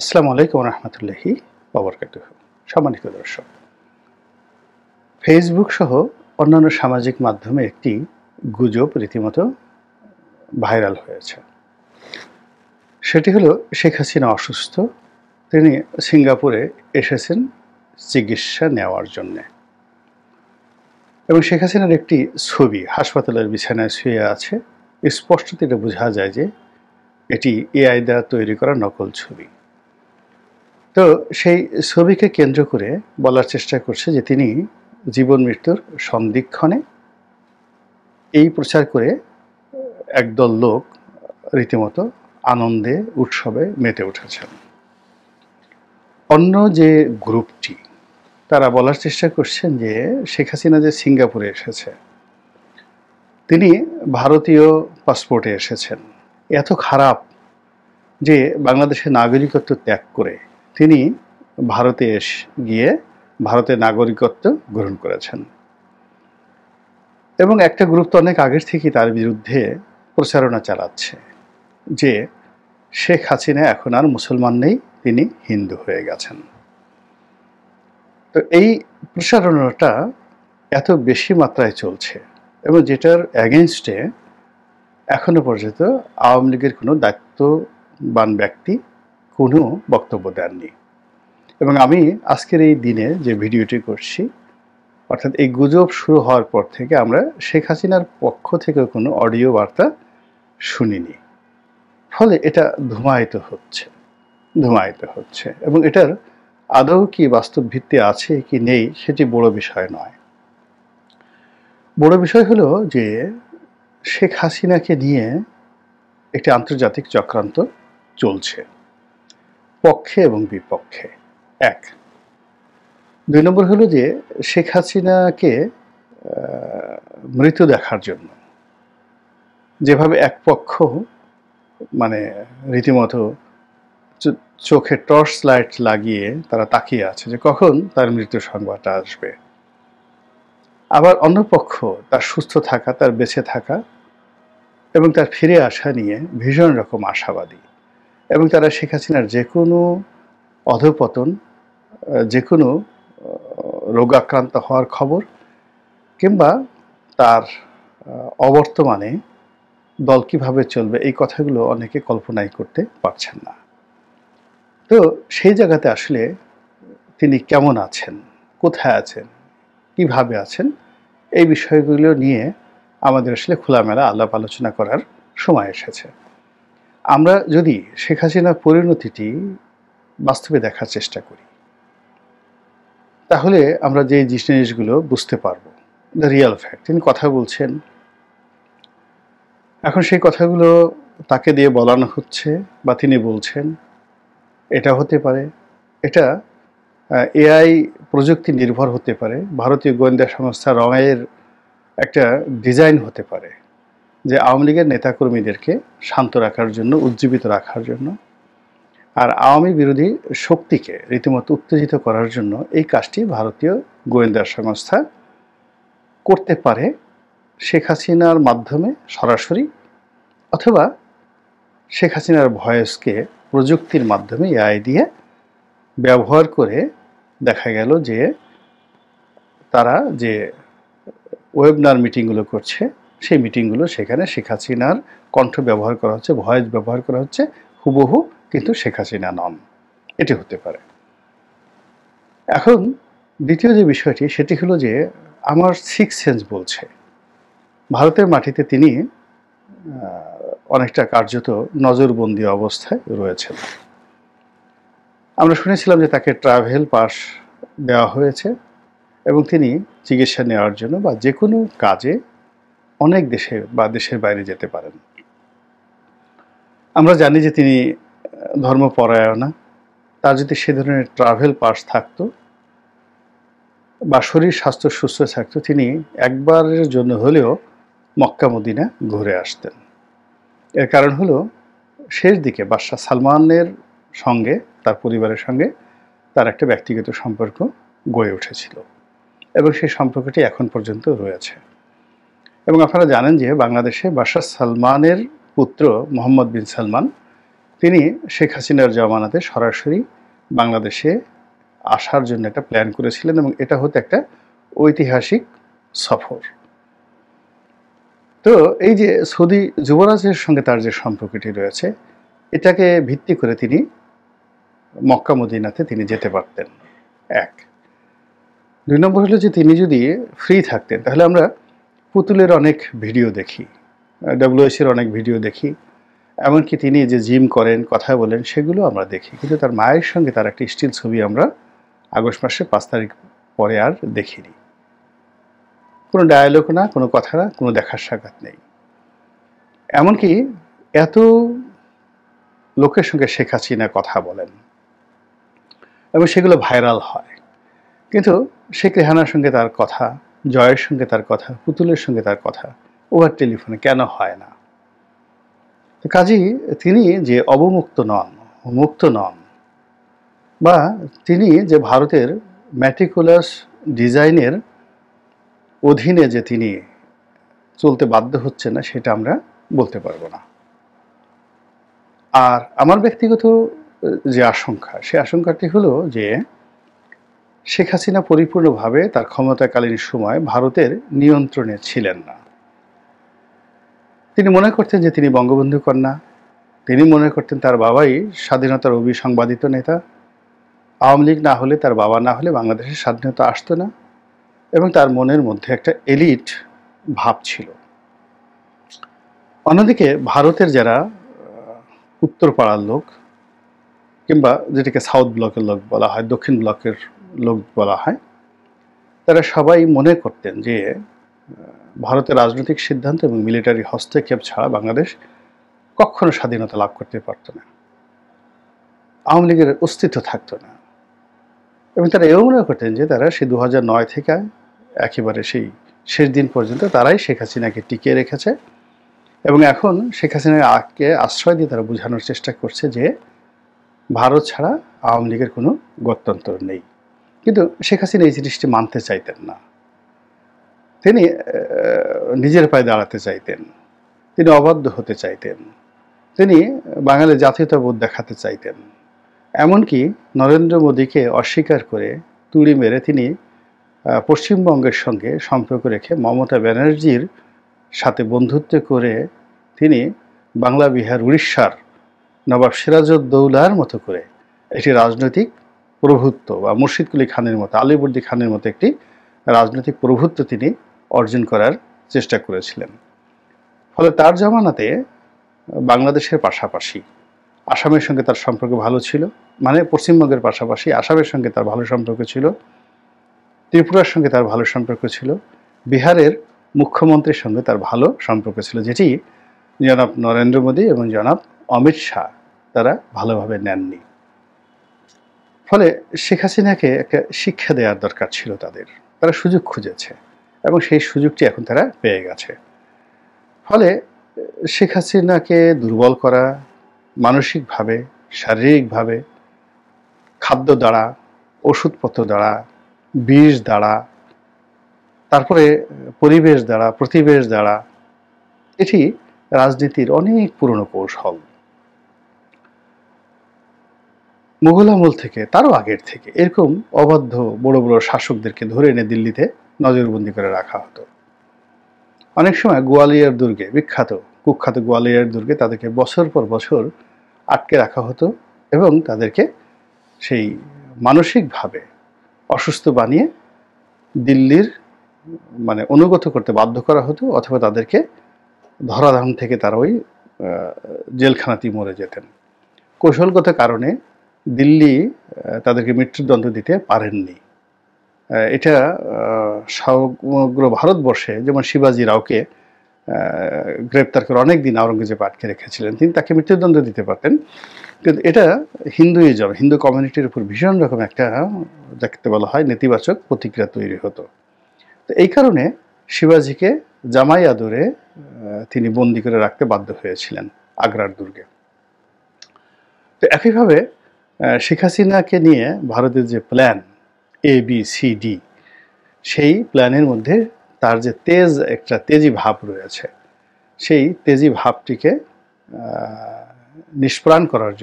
আসসালামু আলাইকুম রহমতুল্লাহি ওয়া বারাকাতুহু। সম্মানিত দর্শক, ফেসবুক সহ অন্যান্য সামাজিক মাধ্যমে একটি গুজব রীতিমতো ভাইরাল হয়েছে। সেটি হলো শেখ হাসিনা অসুস্থ, তিনি সিঙ্গাপুরে এসেছেন চিকিৎসা নেওয়ার জন্যে। এবং শেখ হাসিনার একটি ছবি হাসপাতালের বিছানায় শুয়ে আছে। স্পষ্টত এটা বোঝা যায় যে এটি এআই দ্বারা তৈরি করা নকল ছবি। তো সেই ছবিকে কেন্দ্র করে বলার চেষ্টা করছে যে তিনি জীবন মৃত্যুর সন্ধিক্ষণে, এই প্রচার করে একদল লোক রীতিমতো আনন্দে উৎসবে মেতে উঠেছেন। অন্য যে গ্রুপটি তারা বলার চেষ্টা করছেন যে শেখ হাসিনা যে সিঙ্গাপুরে এসেছে, তিনি ভারতীয় পাসপোর্টে এসেছেন, এত খারাপ যে বাংলাদেশের নাগরিকত্ব ত্যাগ করে তিনি ভারতে গিয়ে ভারতের নাগরিকত্ব গ্রহণ করেছেন। এবং একটা গ্রুপ তো অনেক আগের থেকেই তার বিরুদ্ধে প্রচারণা চালাচ্ছে যে শেখ হাসিনা এখন আর মুসলমান নেই, তিনি হিন্দু হয়ে গেছেন। তো এই প্রচারণাটা এত বেশি মাত্রায় চলছে এবং যেটার অ্যাগেনস্টে এখনো পর্যন্ত আওয়ামী লীগের কোনো দায়িত্ববান ব্যক্তি কোনো বক্তব্য দেননি। এবং আমি আজকের এই দিনে যে ভিডিওটি করছি, অর্থাৎ এই গুজব শুরু হওয়ার পর থেকে আমরা শেখ হাসিনার পক্ষ থেকে কোনো অডিও বার্তা শুনিনি। ফলে এটা ধুমায়িত হচ্ছে এবং এটার আদৌ কি বাস্তব ভিত্তি আছে কি নেই সেটি বড় বিষয় নয়। বড় বিষয় হলো যে শেখ হাসিনাকে নিয়ে একটি আন্তর্জাতিক চক্রান্ত চলছে, পক্ষে এবং বিপক্ষে। এক, দুই নম্বর হলো যে শেখ হাসিনাকে মৃত দেখার জন্য যেভাবে এক পক্ষ মানে রীতিমতো চোখে টর্চ লাইট লাগিয়ে তারা তাকিয়ে আছে যে কখন তার মৃত্যুর সংবাদটা আসবে, আবার অন্য পক্ষ তার সুস্থ থাকা, তার বেঁচে থাকা এবং তার ফিরে আসা নিয়ে ভীষণ রকম আশাবাদী। এবং তারা শেখ হাসিনার যে কোনো অধঃপতন, যে কোনো রোগাক্রান্ত হওয়ার খবর কিংবা তার অবর্তমানে দল কিভাবে চলবে এই কথাগুলো অনেকে কল্পনাই করতে পারছেন না। তো সেই জায়গাতে আসলে তিনি কেমন আছেন, কোথায় আছেন, কিভাবে আছেন, এই বিষয়গুলো নিয়ে আমাদের আসলে খোলামেলা আলাপ আলোচনা করার সময় এসেছে। আমরা যদি শেখ হাসিনার পরিণতিটি বাস্তবে দেখার চেষ্টা করি, তাহলে আমরা যে জিনিসগুলো বুঝতে পারবো, দ্য রিয়াল ফ্যাক্ট। তিনি কথা বলছেন, এখন সেই কথাগুলো তাকে দিয়ে বলানো হচ্ছে বা তিনি বলছেন, এটা হতে পারে, এটা এআই প্রযুক্তি নির্ভর হতে পারে, ভারতীয় গোয়েন্দা সংস্থা রঙের একটা ডিজাইন হতে পারে যে আওয়ামী লীগের নেতাকর্মীদেরকে শান্ত রাখার জন্য, উজ্জীবিত রাখার জন্য, আর আওয়ামী বিরোধী শক্তিকে রীতিমতো উত্তেজিত করার জন্য এই কাজটি ভারতীয় গোয়েন্দা সংস্থা করতে পারে শেখ হাসিনার মাধ্যমে সরাসরি, অথবা শেখ হাসিনার ভয়েসকে প্রযুক্তির মাধ্যমে এআই দিয়ে ব্যবহার করে দেখা গেল যে তারা যে ওয়েবিনার মিটিংগুলো করছে, সেই মিটিংগুলো সেখানে শেখ হাসিনার কণ্ঠ ব্যবহার করা হচ্ছে, ভয়েস ব্যবহার করা হচ্ছে, হুবহু কিন্তু শেখ হাসিনা নন। এটি হতে পারে। এখন দ্বিতীয় যে বিষয়টি, সেটি হলো যে আমার সিক্স সেন্স বলছে ভারতের মাটিতে তিনি অনেকটা কার্যত নজরবন্দি অবস্থায় রয়েছেন। আমরা শুনেছিলাম যে তাকে ট্রাভেল পাস দেওয়া হয়েছে এবং তিনি চিকিৎসা নেওয়ার জন্য বা যে কোনো কাজে অনেক দেশে বা দেশের বাইরে যেতে পারেন। আমরা জানি যে তিনি ধর্মপরায়ণা, তার যদি সে ধরনের ট্রাভেল পাস থাকতো বা শরীর স্বাস্থ্য সুস্থ থাকতো, তিনি একবারের জন্য হলেও মক্কা মদিনা ঘুরে আসতেন। এর কারণ হলো শেষ দিকে বাদশাহ সালমানের সঙ্গে, তার পরিবারের সঙ্গে তার একটা ব্যক্তিগত সম্পর্ক গড়ে উঠেছিল এবং সেই সম্পর্কটি এখন পর্যন্ত রয়েছে। এবং আপনারা জানেন যে বাংলাদেশে বাদশাহ সালমানের পুত্র মোহাম্মদ বিন সালমান, তিনি শেখ হাসিনার জামানাতে সরাসরি বাংলাদেশে আসার জন্য একটা প্ল্যান করেছিলেন এবং এটা হতো একটা ঐতিহাসিক সফর। তো এই যে সৌদি যুবরাজের সঙ্গে তার যে সম্পর্কটি রয়েছে, এটাকে ভিত্তি করে তিনি মক্কা মদিনাতে তিনি যেতে পারতেন, এক। ২ নম্বর হলো যে তিনি যদি ফ্রি থাকতেন তাহলে আমরা পুতুলের অনেক ভিডিও দেখি, WS-এর অনেক ভিডিও দেখি, এমনকি তিনি যে জিম করেন, কথা বলেন, সেগুলো আমরা দেখি। কিন্তু তার মায়ের সঙ্গে তার একটা স্টিল ছবি আমরা আগস্ট মাসের 5 তারিখ পরে আর দেখিনি। কোনো ডায়ালগ না, কোনো কথা না, কোনো দেখার সাক্ষাৎ নেই। এমনকি এত লোকের সঙ্গে শেখ হাসিনা কথা বলেন এবং সেগুলো ভাইরাল হয়, কিন্তু শেখ রেহানার সঙ্গে তার কথা, জয়ের সঙ্গে তার কথা, পুতুলের সঙ্গে তার কথা ওভার টেলিফোনে কেন হয় না? কাজেই তিনি যে অবমুক্ত নন, মুক্ত নন, বা তিনি যে ভারতের ম্যাটিকুলাস ডিজাইনের অধীনে যে তিনি চলতে বাধ্য হচ্ছে না, সেটা আমরা বলতে পারবো না। আর আমার ব্যক্তিগত যে আশঙ্কা, সে আশঙ্কাটি হলো যে শেখ হাসিনা পরিপূর্ণভাবে তার ক্ষমতাকালীন সময় ভারতের নিয়ন্ত্রণে ছিলেন না। তিনি মনে করতেন যে তিনি বঙ্গবন্ধু কন্যা, তিনি মনে করতেন তার বাবাই স্বাধীনতার অবিসংবাদিত নেতা, আওয়ামী লীগ না হলে, তার বাবা না হলে বাংলাদেশের স্বাধীনতা আসতো না, এবং তার মনের মধ্যে একটা এলিট ভাব ছিল। অন্যদিকে ভারতের যারা উত্তর পাড়ার লোক, কিংবা যেটাকে সাউথ ব্লকের লোক বলা হয়, দক্ষিণ ব্লকের লোক বলা হয়, তারা সবাই মনে করতেন যে ভারতের রাজনৈতিক সিদ্ধান্ত এবং মিলিটারি হস্তক্ষেপ ছাড়া বাংলাদেশ কখনো স্বাধীনতা লাভ করতে পারত না, আওয়ামী লীগের অস্তিত্ব থাকতো না। এবং তারা এও মনে করতেন যে তারা সেই 2009 থেকে একেবারে সেই শেষ দিন পর্যন্ত তারাই শেখ হাসিনাকে টিকিয়ে রেখেছে, এবং এখন শেখ হাসিনাকে আশ্রয় দিয়ে তারা বোঝানোর চেষ্টা করছে যে ভারত ছাড়া আওয়ামী লীগের কোনো গত্যন্তর নেই। কিন্তু শেখ হাসিনা এই জিনিসটি মানতে চাইতেন না। তিনি নিজের পায়ে দাঁড়াতে চাইতেন, তিনি অবাধ্য হতে চাইতেন, তিনি বাঙালি জাতীয়তাবোধ দেখাতে চাইতেন। এমনকি নরেন্দ্র মোদীকে অস্বীকার করে তুড়ি মেরে তিনি পশ্চিমবঙ্গের সঙ্গে সম্পর্ক রেখে মমতা ব্যানার্জির সাথে বন্ধুত্ব করে তিনি বাংলা, বিহার, উড়িষ্যার নবাব সিরাজউদ্দৌলার মতো করে একটি রাজনৈতিক প্রভুত্ব, বা মুর্শিদকুলি খানের মতো, আলিবর্দী খানের মতো একটি রাজনৈতিক প্রভুত্ব তিনি অর্জন করার চেষ্টা করেছিলেন। ফলে তার জামানাতে বাংলাদেশের পাশাপাশি আসামের সঙ্গে তার সম্পর্ক ভালো ছিল, মানে পশ্চিমবঙ্গের পাশাপাশি আসামের সঙ্গে তার ভালো সম্পর্ক ছিল, ত্রিপুরার সঙ্গে তার ভালো সম্পর্ক ছিল, বিহারের মুখ্যমন্ত্রীর সঙ্গে তার ভালো সম্পর্ক ছিল, যেটি জনাব নরেন্দ্র মোদী এবং জনাব অমিত শাহ তারা ভালোভাবে নেননি। ফলে শেখ হাসিনাকে একটা শিক্ষা দেওয়ার দরকার ছিল তাদের, তারা সুযোগ খুঁজেছে এবং সেই সুযোগটি এখন তারা পেয়ে গেছে। ফলে শেখ হাসিনাকে দুর্বল করা, মানসিকভাবে, শারীরিকভাবে, খাদ্য দ্বারা, ওষুধপত্র দ্বারা, বিষ দ্বারা, তারপরে পরিবেশ দ্বারা, প্রতিবেশ দ্বারা, এটি রাজনীতির অনেক পুরনো কৌশল। মুঘল আমল থেকে, তারও আগের থেকে এরকম অবাধ্য বড় বড় শাসকদেরকে ধরে এনে দিল্লিতে নজরবন্দি করে রাখা হতো। অনেক সময় গোয়ালিয়র দুর্গে, বিখ্যাত কুখ্যাত গোয়ালিয়র দুর্গে তাদেরকে বছর পর বছর আটকে রাখা হতো এবং তাদেরকে সেই মানসিকভাবে অসুস্থ বানিয়ে দিল্লির মানে অনুগত করতে বাধ্য করা হতো, অথবা তাদেরকে ধরাধাম থেকে তারা ওই জেলখানাতেই মরে যেতেন। কৌশলগত কারণে দিল্লি তাদেরকে মৃত্যুদণ্ড দিতে পারেননি। এটা সমগ্র ভারতবর্ষে, যেমন শিবাজি রাওকে গ্রেপ্তার করে অনেক দিন আওরঙ্গজেব আটকে রেখেছিলেন, তিনি তাকে মৃত্যুদণ্ড দিতে পারতেন, কিন্তু এটা হিন্দুইজম, হিন্দু কমিউনিটির উপর ভীষণ রকম একটা, দেখতে বলা হয়, নেতিবাচক প্রতিক্রিয়া তৈরি হতো। তো এই কারণে শিবাজিকে জামাই আদরে তিনি বন্দি করে রাখতে বাধ্য হয়েছিলেন আগ্রার দুর্গে। তো একইভাবে শেখ হাসিনাকে নিয়ে ভারতের যে প্ল্যান ABCD, সেই প্ল্যানের মধ্যে তার যে তেজি ভাব রয়েছে, সেই তেজি ভাবটিকে নিষ্প্রাণ করার জন্য